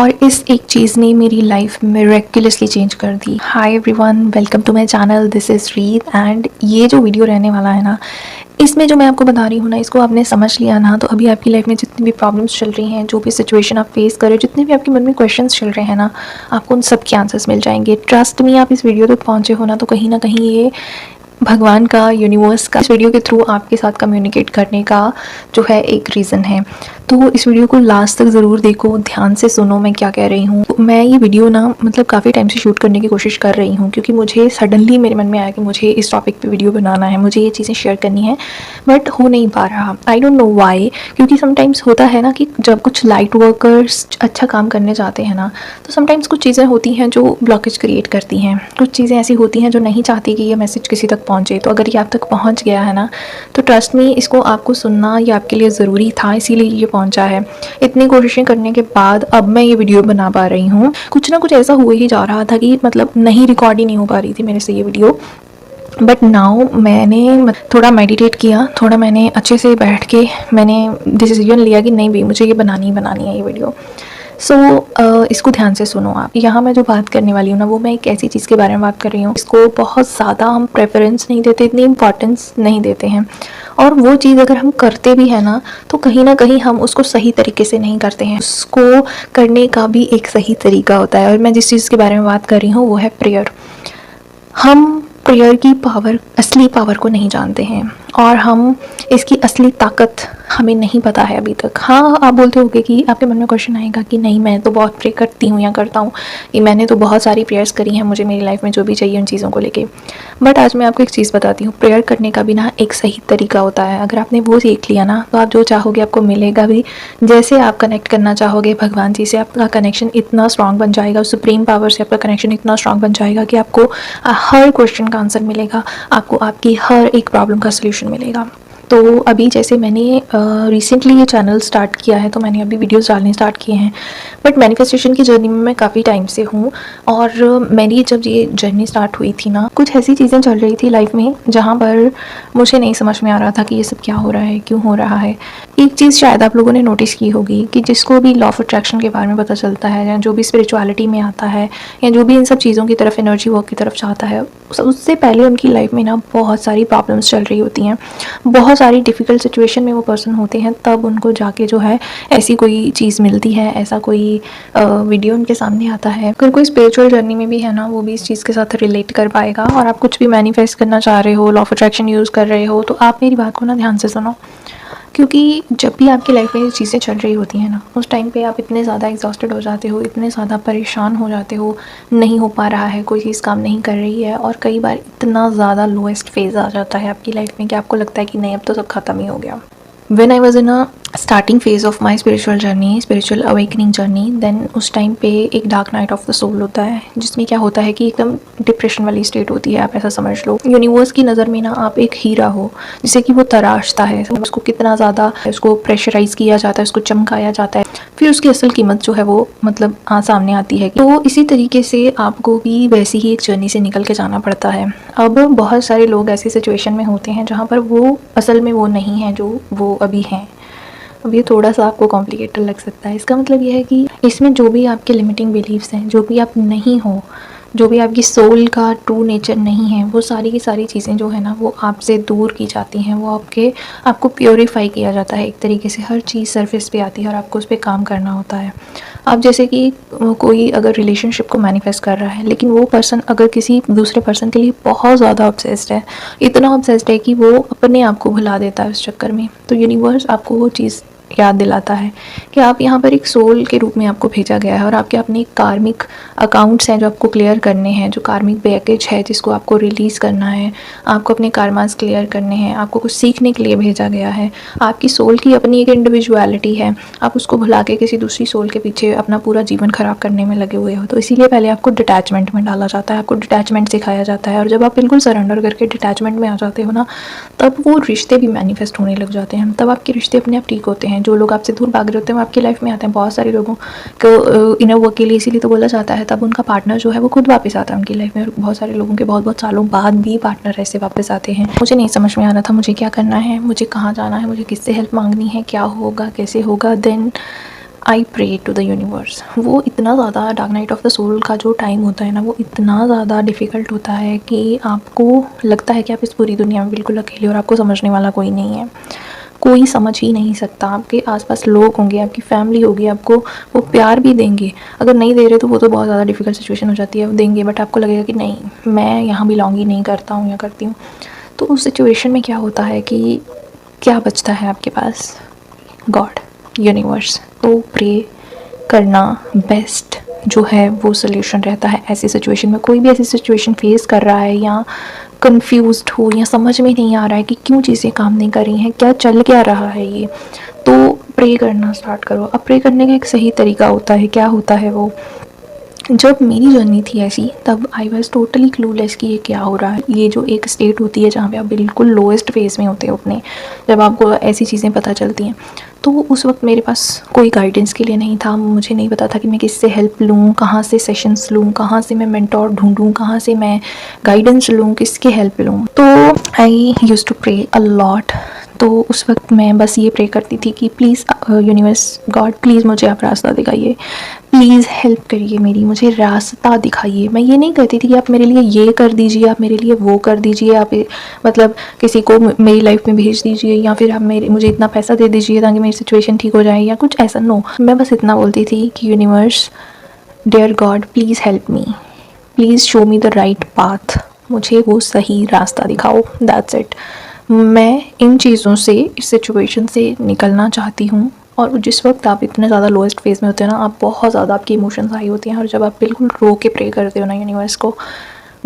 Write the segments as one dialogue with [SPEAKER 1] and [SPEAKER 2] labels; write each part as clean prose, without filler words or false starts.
[SPEAKER 1] और इस एक चीज़ ने मेरी लाइफ मिरेक्युलसली चेंज कर दी। Hi everyone, welcome to my channel, this is Reet. And ये जो वीडियो रहने वाला है ना, इसमें जो मैं आपको बता रही हूँ ना, इसको आपने समझ लिया ना, तो अभी आपकी लाइफ में जितनी भी प्रॉब्लम्स चल रही हैं, जो भी सिचुएशन आप फेस कर रहे हो, जितने भी आपके मन में क्वेश्चंस चल रहे हैं ना, आपको उन सब के आंसर्स मिल जाएंगे। ट्रस्ट मी, आप इस वीडियो तक पहुँचे हो ना, तो कहीं ना कहीं ये भगवान का, यूनिवर्स का इस वीडियो के थ्रू आपके साथ कम्युनिकेट करने का जो है एक रीज़न है। तो इस वीडियो को लास्ट तक ज़रूर देखो, ध्यान से सुनो मैं क्या कह रही हूँ। मैं ये वीडियो ना मतलब काफ़ी टाइम से शूट करने की कोशिश कर रही हूँ, क्योंकि मुझे सडनली मेरे मन में आया कि मुझे इस टॉपिक पे वीडियो बनाना है, मुझे ये चीज़ें शेयर करनी है, बट हो नहीं पा रहा। आई डोंट नो वाई, क्योंकि समटाइम्स होता है ना कि जब कुछ लाइट वर्कर्स अच्छा काम करने जाते हैं ना, तो समटाइम्स कुछ चीज़ें होती हैं जो ब्लॉकेज क्रिएट करती हैं। कुछ चीज़ें ऐसी होती हैं जो नहीं चाहती कि ये मैसेज किसी तक पहुँचे। तो अगर ये आप तक पहुँच गया है ना, तो ट्रस्ट मी, इसको आपको सुनना ये आपके लिए ज़रूरी था, इसीलिए ये पहुँचा है। इतनी कोशिशें करने के बाद अब मैं ये वीडियो बना पा रही हूँ। कुछ ना कुछ ऐसा हो ही जा रहा था कि मतलब नहीं, रिकॉर्ड ही नहीं हो पा रही थी मेरे से ये वीडियो। बट नाउ मैंने थोड़ा मेडिटेट किया, थोड़ा मैंने अच्छे से बैठ के मैंने डिसीजन लिया कि नहीं भाई, मुझे ये बनानी ही बनानी है ये वीडियो। सो इसको ध्यान से सुनो आप। यहाँ मैं जो बात करने वाली हूँ ना, वो मैं एक ऐसी चीज़ के बारे में बात कर रही हूँ, इसको बहुत ज़्यादा हम प्रेफरेंस नहीं देते, इतनी इम्पॉर्टेंस नहीं देते हैं। और वो चीज़ अगर हम करते भी हैं ना, तो कहीं ना कहीं हम उसको सही तरीके से नहीं करते हैं। उसको करने का भी एक सही तरीका होता है, और मैं जिस चीज़ के बारे में बात कर रही हूँ वो है प्रेयर। हम प्रेयर की पावर, असली पावर को नहीं जानते हैं, और हम इसकी असली ताकत हमें नहीं पता है अभी तक। हाँ, आप बोलते होगे कि आपके मन में क्वेश्चन आएगा कि नहीं, मैं तो बहुत प्रे करती हूँ या करता हूँ, कि मैंने तो बहुत सारी प्रेयर्स करी हैं, मुझे मेरी लाइफ में जो भी चाहिए उन चीज़ों को लेके। बट आज मैं आपको एक चीज़ बताती हूँ, प्रेयर करने का भी ना एक सही तरीका होता है। अगर आपने वो सीख लिया ना, तो आप जो चाहोगे आपको मिलेगा भी। जैसे आप कनेक्ट करना चाहोगे भगवान जी से, आपका कनेक्शन इतना स्ट्रांग बन जाएगा, सुप्रीम पावर से आपका कनेक्शन इतना स्ट्रांग बन जाएगा कि आपको हर क्वेश्चन का आंसर मिलेगा, आपको आपकी हर एक प्रॉब्लम का सलूशन मिलेगा। तो अभी जैसे मैंने रिसेंटली ये चैनल स्टार्ट किया है, तो मैंने अभी वीडियोस डालने स्टार्ट किए हैं, बट मैनिफेस्टेशन की जर्नी में मैं काफ़ी टाइम से हूँ। और मेरी जब ये जर्नी स्टार्ट हुई थी ना, कुछ ऐसी चीज़ें चल रही थी लाइफ में जहाँ पर मुझे नहीं समझ में आ रहा था कि ये सब क्या हो रहा है, क्यों हो रहा है। एक चीज़ शायद आप लोगों ने नोटिस की होगी कि जिसको भी लॉ ऑफ अट्रैक्शन के बारे में पता चलता है, या जो भी स्पिरिचुअलिटी में आता है, या जो भी इन सब चीज़ों की तरफ, एनर्जी वर्क की तरफ चाहता है, उससे पहले उनकी लाइफ में ना बहुत सारी प्रॉब्लम्स चल रही होती हैं, बहुत सारी डिफ़िकल्ट सिचुएशन में वो पर्सन होते हैं, तब उनको जाके जो है ऐसी कोई चीज़ मिलती है, ऐसा कोई वीडियो उनके सामने आता है। अगर कोई स्पिरिचुअल जर्नी में भी है ना, वो भी इस चीज़ के साथ रिलेट कर पाएगा। और आप कुछ भी मैनिफेस्ट करना चाह रहे हो, लॉ ऑफ अट्रैक्शन यूज़ कर रहे हो, तो आप मेरी बात को ना ध्यान से सुनो। क्योंकि जब भी आपकी लाइफ में ये चीज़ें चल रही होती हैं ना, उस टाइम पे आप इतने ज़्यादा एग्जॉस्टेड हो जाते हो, इतने ज़्यादा परेशान हो जाते हो, नहीं हो पा रहा है, कोई चीज़ काम नहीं कर रही है, और कई बार इतना ज़्यादा लोएस्ट फेज़ आ जाता है आपकी लाइफ में कि आपको लगता है कि नहीं, अब तो सब ख़त्म ही हो गया। When I was in a starting phase of my spiritual journey, spiritual awakening journey, then उस टाइम पे एक dark night of the soul होता है, जिसमें क्या होता है कि एकदम डिप्रेशन वाली स्टेट होती है, आप ऐसा समझ लो। यूनिवर्स की नज़र में ना आप एक हीरा हो, जिसे कि वो तराशता है, उसको कितना ज़्यादा उसको प्रेशराइज़ किया जाता है, उसको चमकाया जाता है, फिर उसकी असल कीमत जो है वो मतलब सामने आती है। तो इसी तरीके से आपको भी वैसी ही एक जर्नी से निकल के जाना पड़ता है। अब बहुत सारे लोग ऐसी सिचुएशन में होते हैं जहाँ पर वो असल में वो नहीं है जो वो अभी हैं। अब ये थोड़ा सा आपको कॉम्प्लिकेटेड लग सकता है। इसका मतलब ये है कि इसमें जो भी आपके लिमिटिंग बिलीव्स हैं, जो भी आप नहीं हो, जो भी आपकी सोल का ट्रू नेचर नहीं है, वो सारी की सारी चीज़ें जो है ना, वो आपसे दूर की जाती हैं। वो आपको प्योरीफाई किया जाता है एक तरीके से। हर चीज़ सरफेस पे आती है और आपको उस पर काम करना होता है। अब जैसे कि कोई अगर रिलेशनशिप को मैनिफेस्ट कर रहा है, लेकिन वो पर्सन अगर किसी दूसरे पर्सन के लिए बहुत ज़्यादा ऑब्सेस्ड है, इतना ऑब्सेस्ड है कि वो अपने आप को भुला देता है उस चक्कर में, तो यूनिवर्स आपको वो चीज़ याद दिलाता है कि आप यहाँ पर एक सोल के रूप में आपको भेजा गया है, और आपके अपने कार्मिक अकाउंट्स हैं जो आपको क्लियर करने हैं, जो कार्मिक बैगेज है जिसको आपको रिलीज़ करना है, आपको अपने कार्मास क्लियर करने हैं, आपको कुछ सीखने के लिए भेजा गया है। आपकी सोल की अपनी एक इंडिविजुअलिटी है, आप उसको भुला के किसी दूसरी सोल के पीछे अपना पूरा जीवन ख़राब करने में लगे हुए हो। तो इसीलिए पहले आपको डिटैचमेंट में डाला जाता है, आपको डिटैचमेंट सिखाया जाता है, और जब आप बिल्कुल सरेंडर करके डिटैचमेंट में आ जाते हो ना, तब वो रिश्ते भी मैनिफेस्ट होने लग जाते हैं। तब आपके रिश्ते अपने आप ठीक होते हैं। जो लोग आपसे दूर भाग रहे होते हैं वो आपकी लाइफ में आते हैं। बहुत सारे लोगों को इनर वर्क के लिए इसीलिए तो बोला जाता है, तब उनका पार्टनर जो है वो खुद वापस आता है उनकी लाइफ में। और बहुत सारे लोगों के बहुत सालों बाद भी पार्टनर ऐसे वापस आते हैं। मुझे नहीं समझ में आ रहा था मुझे क्या करना है, मुझे कहाँ जाना है, मुझे किससे हेल्प मांगनी है, क्या होगा, कैसे होगा। Then I pray to the universe. वो इतना ज़्यादा dark night of the soul का जो टाइम होता है ना, वो इतना ज़्यादा डिफ़िकल्ट होता है कि आपको लगता है कि आप इस पूरी दुनिया में बिल्कुल अकेले और आपको समझने वाला कोई नहीं है, कोई समझ ही नहीं सकता। आपके आसपास लोग होंगे, आपकी फैमिली होगी, आपको वो प्यार भी देंगे, अगर नहीं दे रहे तो वो तो बहुत ज़्यादा डिफ़िकल्ट सिचुएशन हो जाती है, वो देंगे बट आपको लगेगा कि नहीं, मैं यहाँ बिलोंग ही नहीं करता हूँ या करती हूँ। तो उस सिचुएशन में क्या होता है कि क्या बचता है आपके पास? God, universe. तो प्रे करना बेस्ट जो है वो सोल्यूशन रहता है ऐसी सिचुएशन में। कोई भी ऐसी सिचुएशन फेस कर रहा है या कंफ्यूज्ड हो या समझ में नहीं आ रहा है कि क्यों चीज़ें काम नहीं कर रही हैं, क्या चल क्या रहा है ये, तो प्रे करना स्टार्ट करो। अब प्रे करने का एक सही तरीका होता है, क्या होता है वो? जब मेरी जर्नी थी ऐसी, तब आई वॉज टोटली क्लूलेस कि ये क्या हो रहा है। ये जो एक स्टेट होती है जहाँ पे आप बिल्कुल लोएस्ट फेज में होते हो अपने, जब आपको ऐसी चीज़ें पता चलती हैं, तो उस वक्त मेरे पास कोई गाइडेंस के लिए नहीं था। मुझे नहीं पता था कि मैं किससे हेल्प लूँ, कहाँ से सेशंस लूँ, कहाँ से मैं मेंटोर ढूंढूँ, कहाँ से मैं गाइडेंस लूँ, किसके हेल्प लूँ। तो I use to pray a lot. तो उस वक्त मैं बस ये प्रे करती थी कि प्लीज़ यूनिवर्स, गॉड, प्लीज़ मुझे आप रास्ता दिखाइए, प्लीज़ हेल्प करिए मेरी, मुझे रास्ता दिखाइए। मैं ये नहीं कहती थी कि आप मेरे लिए ये कर दीजिए, आप मेरे लिए वो कर दीजिए, आप मतलब किसी को मेरी लाइफ में भेज दीजिए, या फिर आप मुझे इतना पैसा दे दीजिए ताकि मेरी सिचुएशन ठीक हो जाए या कुछ ऐसा। नो, मैं बस इतना बोलती थी कि universe, dear God, please help me, please show me the right path, मुझे वो सही रास्ता दिखाओ। That's it. मैं इन चीज़ों से, इस सिचुएशन से निकलना चाहती हूँ। और जिस वक्त आप इतने ज़्यादा लोएस्ट फेज़ में होते हैं ना, आप बहुत ज़्यादा, आपकी इमोशंस हाई होती हैं, और जब आप बिल्कुल रो के प्रे करते हो ना यूनिवर्स को,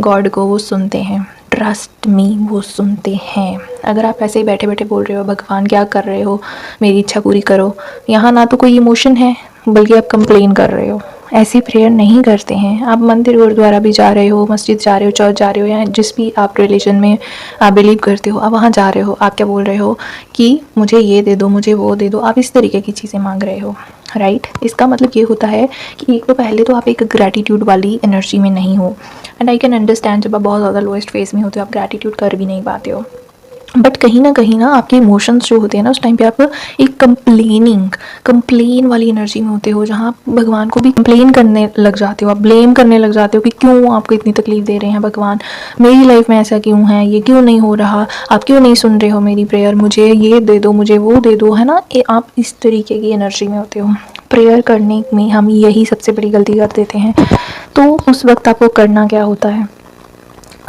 [SPEAKER 1] गॉड को, वो सुनते हैं। ट्रस्ट मी, वो सुनते हैं। अगर आप ऐसे ही बैठे बैठे बोल रहे हो भगवान क्या कर रहे हो, मेरी इच्छा पूरी करो, यहाँ ना तो कोई इमोशन है बल्कि आप कंप्लेन कर रहे हो। ऐसी प्रेयर नहीं करते हैं। आप मंदिर गुरुद्वारा भी जा रहे हो, मस्जिद जा रहे हो, चर्च जा रहे हो, या जिस भी आप रिलीजन में आप बिलीव करते हो, आप वहाँ जा रहे हो, आप क्या बोल रहे हो कि मुझे ये दे दो, मुझे वो दे दो, आप इस तरीके की चीज़ें मांग रहे हो, राइट। इसका मतलब ये होता है कि एक तो पहले तो आप एक ग्रैटिट्यूड वाली एनर्जी में नहीं हो। एंड आई कैन अंडरस्टैंड, जब आप बहुत ज़्यादा लोएस्ट फेज में होते हो, आप ग्रैटिट्यूड कर भी नहीं पाते हो, बट कहीं ना आपके इमोशंस जो होते हैं ना, उस टाइम पे आप एक कंप्लेन वाली एनर्जी में होते हो, जहाँ आप भगवान को भी कंप्लेन करने लग जाते हो, आप ब्लेम करने लग जाते हो कि क्यों आपको इतनी तकलीफ दे रहे हैं भगवान, मेरी लाइफ में ऐसा क्यों है, ये क्यों नहीं हो रहा, आप क्यों नहीं सुन रहे हो मेरी प्रेयर, मुझे ये दे दो, मुझे वो दे दो, है ना। आप इस तरीके की एनर्जी में होते हो। प्रेयर करने में हम यही सबसे बड़ी गलती कर देते हैं। तो उस वक्त आपको करना क्या होता है?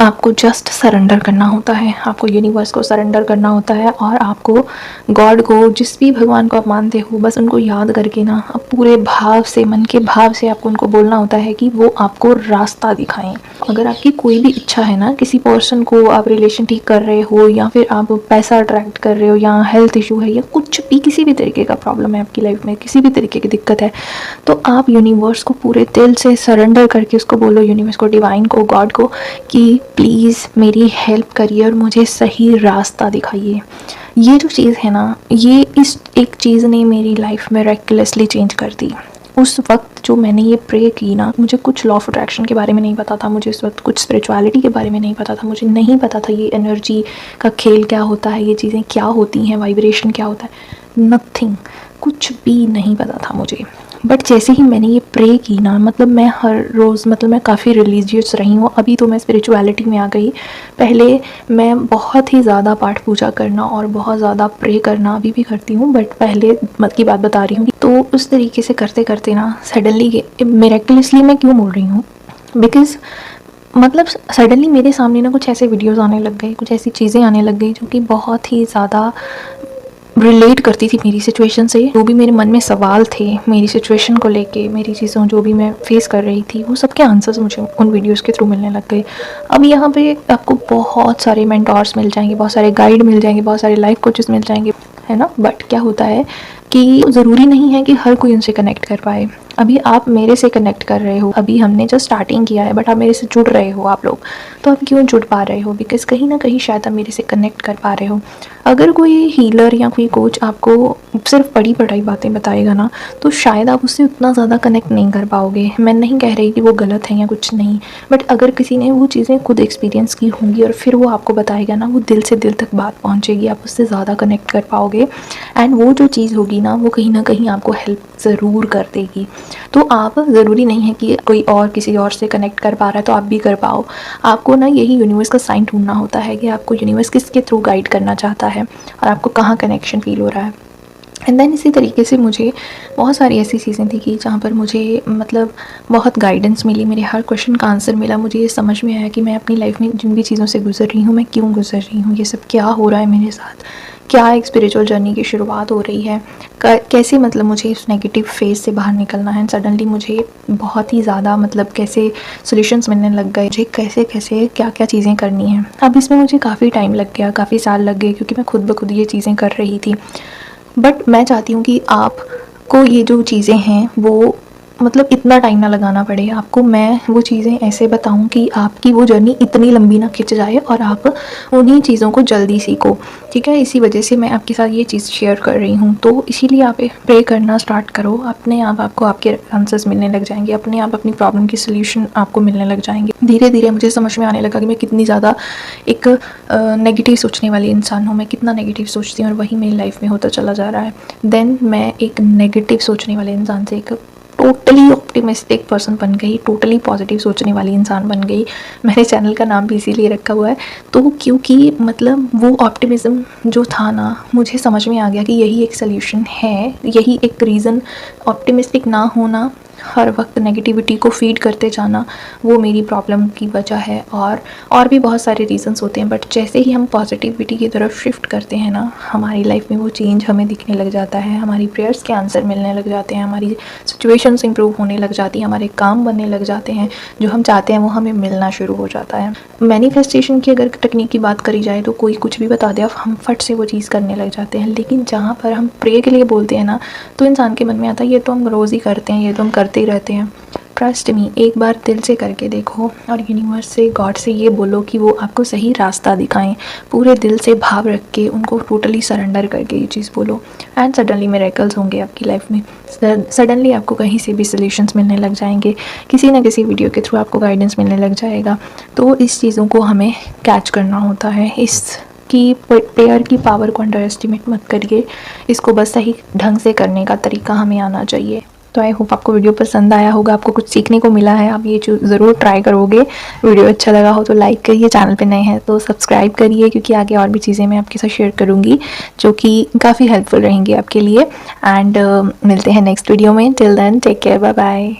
[SPEAKER 1] आपको जस्ट सरेंडर करना होता है, आपको यूनिवर्स को सरेंडर करना होता है, और आपको गॉड को, जिस भी भगवान को आप मानते हो, बस उनको याद करके ना, आप पूरे भाव से, मन के भाव से आपको उनको बोलना होता है कि वो आपको रास्ता दिखाएं। अगर आपकी कोई भी इच्छा है ना, किसी पर्सन को आप रिलेशन ठीक कर रहे हो, या फिर आप पैसा अट्रैक्ट कर रहे हो, या हेल्थ इशू है, या कुछ भी, किसी भी तरीके का प्रॉब्लम है आपकी लाइफ में, किसी भी तरीके की दिक्कत है, तो आप यूनिवर्स को पूरे दिल से सरेंडर करके उसको बोलो, यूनिवर्स को, डिवाइन को, गॉड को, कि प्लीज़ मेरी हेल्प करिए और मुझे सही रास्ता दिखाइए। ये जो चीज़ है ना, ये इस एक चीज़ ने मेरी लाइफ में मिरेकलसली चेंज कर दी। उस वक्त जो मैंने ये प्रे की ना, मुझे कुछ लॉ ऑफ अट्रैक्शन के बारे में नहीं पता था, मुझे उस वक्त कुछ स्पिरिचुअलिटी के बारे में नहीं पता था, मुझे नहीं पता था ये एनर्जी का खेल क्या होता है, ये चीज़ें क्या होती हैं, वाइब्रेशन क्या होता है, नथिंग, कुछ भी नहीं पता था मुझे। बट जैसे ही मैंने ये प्रे की ना, मतलब मैं हर रोज़, मतलब मैं काफ़ी रिलीजियस रही हूँ, अभी तो मैं स्पिरिचुअलिटी में आ गई। पहले मैं बहुत ही ज़्यादा पाठ पूजा करना और बहुत ज़्यादा प्रे करना अभी भी करती हूँ, बट पहले मत की बात बता रही हूँ। तो उस तरीके से करते करते ना, सडनली, मिरेकलसली मैं क्यों बोल रही हूँ, बिकॉज़ मतलब सडनली मेरे सामने ना कुछ ऐसे वीडियोज़ आने लग गए, कुछ ऐसी चीज़ें आने लग गई जो कि बहुत ही ज़्यादा रिलेट करती थी मेरी सिचुएशन से। जो भी मेरे मन में सवाल थे मेरी सिचुएशन को लेके, मेरी चीज़ों जो भी मैं फेस कर रही थी, वो सबके आंसर्स मुझे उन वीडियोस के थ्रू मिलने लग गए। अब यहाँ पे आपको बहुत सारे मेंटोर्स मिल जाएंगे, बहुत सारे गाइड मिल जाएंगे, बहुत सारे लाइफ कोचेस मिल जाएंगे, है ना। बट क्या होता है कि ज़रूरी नहीं है कि हर कोई उनसे कनेक्ट कर पाए। अभी आप मेरे से कनेक्ट कर रहे हो, अभी हमने जस्ट स्टार्टिंग किया है बट आप मेरे से जुड़ रहे हो आप लोग। तो आप क्यों जुड़ पा रहे हो? बिकॉज कहीं ना कहीं शायद आप मेरे से कनेक्ट कर पा रहे हो। अगर कोई हीलर या कोई कोच आपको सिर्फ पढ़ी पढ़ाई बातें बताएगा ना, तो शायद आप उससे उतना ज़्यादा कनेक्ट नहीं कर पाओगे। मैं नहीं कह रही कि वो गलत है या कुछ नहीं, बट अगर किसी ने वो चीज़ें खुद एक्सपीरियंस की होंगी और फिर वो आपको बताएगा ना, वो दिल से दिल तक बात पहुँचेगी, आप उससे ज़्यादा कनेक्ट कर पाओगे। एंड वो जो चीज़ होगी ना, वो कहीं ना कहीं आपको हेल्प ज़रूर कर देगी। तो आप ज़रूरी नहीं है कि कोई और किसी और से कनेक्ट कर पा रहा है तो आप भी कर पाओ। आपको ना यही यूनिवर्स का साइन ढूंढना होता है कि आपको यूनिवर्स किसके थ्रू गाइड करना चाहता है और आपको कहाँ कनेक्शन फील हो रहा है। एंड देन इसी तरीके से मुझे बहुत सारी ऐसी चीज़ें थी कि जहाँ पर मुझे मतलब बहुत गाइडेंस मिली, मेरे हर क्वेश्चन का आंसर मिला। मुझे ये समझ में आया कि मैं अपनी लाइफ में जिन भी चीज़ों से गुजर रही हूँ, मैं क्यों गुजर रही हूँ, ये सब क्या हो रहा है मेरे साथ, क्या एक स्पिरिचुअल जर्नी की शुरुआत हो रही है, कैसे मतलब मुझे इस नेगेटिव फेज से बाहर निकलना है। सडनली मुझे बहुत ही ज़्यादा मतलब कैसे सॉल्यूशंस मिलने लग गए, मुझे कैसे कैसे क्या क्या चीज़ें करनी है। अब इसमें मुझे काफ़ी टाइम लग गया, काफ़ी साल लग गए, क्योंकि मैं खुद ब खुद ये चीज़ें कर रही थी। बट मैं चाहती हूँ कि आपको ये जो चीज़ें हैं वो मतलब इतना टाइम ना लगाना पड़े आपको। मैं वो चीज़ें ऐसे बताऊँ कि आपकी वो जर्नी इतनी लंबी ना खिंच जाए और आप उन्हीं चीज़ों को जल्दी सीखो, ठीक है। इसी वजह से मैं आपके साथ ये चीज़ शेयर कर रही हूँ। तो इसीलिए आप प्रे करना स्टार्ट करो, अपने आप आपको आपके आंसर्स मिलने लग जाएंगे, अपने आप अपनी प्रॉब्लम की सोल्यूशन आपको मिलने लग जाएंगे। धीरे धीरे मुझे समझ में आने लगा कि मैं कितनी ज़्यादा एक नेगेटिव सोचने वाली इंसान हूँ। मैं कितना नेगेटिव सोचती हूँ और वही मेरी लाइफ में होता चला जा रहा है। देन मैं एक नेगेटिव सोचने वाले इंसान से एक टोटली ऑप्टिमिस्टिक पर्सन बन गई, टोटली पॉजिटिव सोचने वाली इंसान बन गई। मैंने चैनल का नाम भी इसीलिए रखा हुआ है। तो क्योंकि मतलब वो ऑप्टिमिज़म जो था ना, मुझे समझ में आ गया कि यही एक सल्यूशन है, यही एक रीज़न। ऑप्टिमिस्टिक ना होना, हर वक्त नेगेटिविटी को फीड करते जाना, वो मेरी प्रॉब्लम की वजह है। और भी बहुत सारे रीज़न्स होते हैं, बट जैसे ही हम पॉजिटिविटी की तरफ शिफ्ट करते हैं ना, हमारी लाइफ में वो चेंज हमें दिखने लग जाता है, हमारी प्रेयर्स के आंसर मिलने लग जाते हैं, हमारी सिचुएशंस इंप्रूव होने लग जाती हैं, हमारे काम बनने लग जाते हैं, जो हम चाहते हैं वो हमें मिलना शुरू हो जाता है। मैनिफेस्टेशन की अगर टेक्निक की बात करी जाए तो कोई कुछ भी बता दे, हम फट से वो चीज़ करने लग जाते हैं। लेकिन जहाँ पर हम प्रे के लिए बोलते हैं ना, तो इंसान के मन में आता है ये तो हम रोज़ ही करते हैं, ये तो हम करते ही रहते हैं। ट्रस्ट मी, एक बार दिल से करके देखो और यूनिवर्स से, गॉड से ये बोलो कि वो आपको सही रास्ता दिखाएं। पूरे दिल से भाव रख के उनको टोटली सरेंडर करके ये चीज़ बोलो, एंड सडनली मिरेकल्स होंगे आपकी लाइफ में। सडनली आपको कहीं से भी सॉल्यूशंस मिलने लग जाएंगे, किसी ना किसी वीडियो के थ्रू आपको गाइडेंस मिलने लग जाएगा। तो इस चीज़ों को हमें कैच करना होता है। इस कि प्रेयर की पावर को अंडर एस्टिमेट मत करिए, इसको बस सही ढंग से करने का तरीका हमें आना चाहिए। तो आई होप आपको वीडियो पसंद आया होगा, आपको कुछ सीखने को मिला है, आप ये ज़रूर ट्राई करोगे। वीडियो अच्छा लगा हो तो लाइक करिए, चैनल पे नए हैं तो सब्सक्राइब करिए, क्योंकि आगे और भी चीज़ें मैं आपके साथ शेयर करूँगी जो कि काफ़ी हेल्पफुल रहेंगी आपके लिए। एंड मिलते हैं नेक्स्ट वीडियो में। Till then take care, bye bye.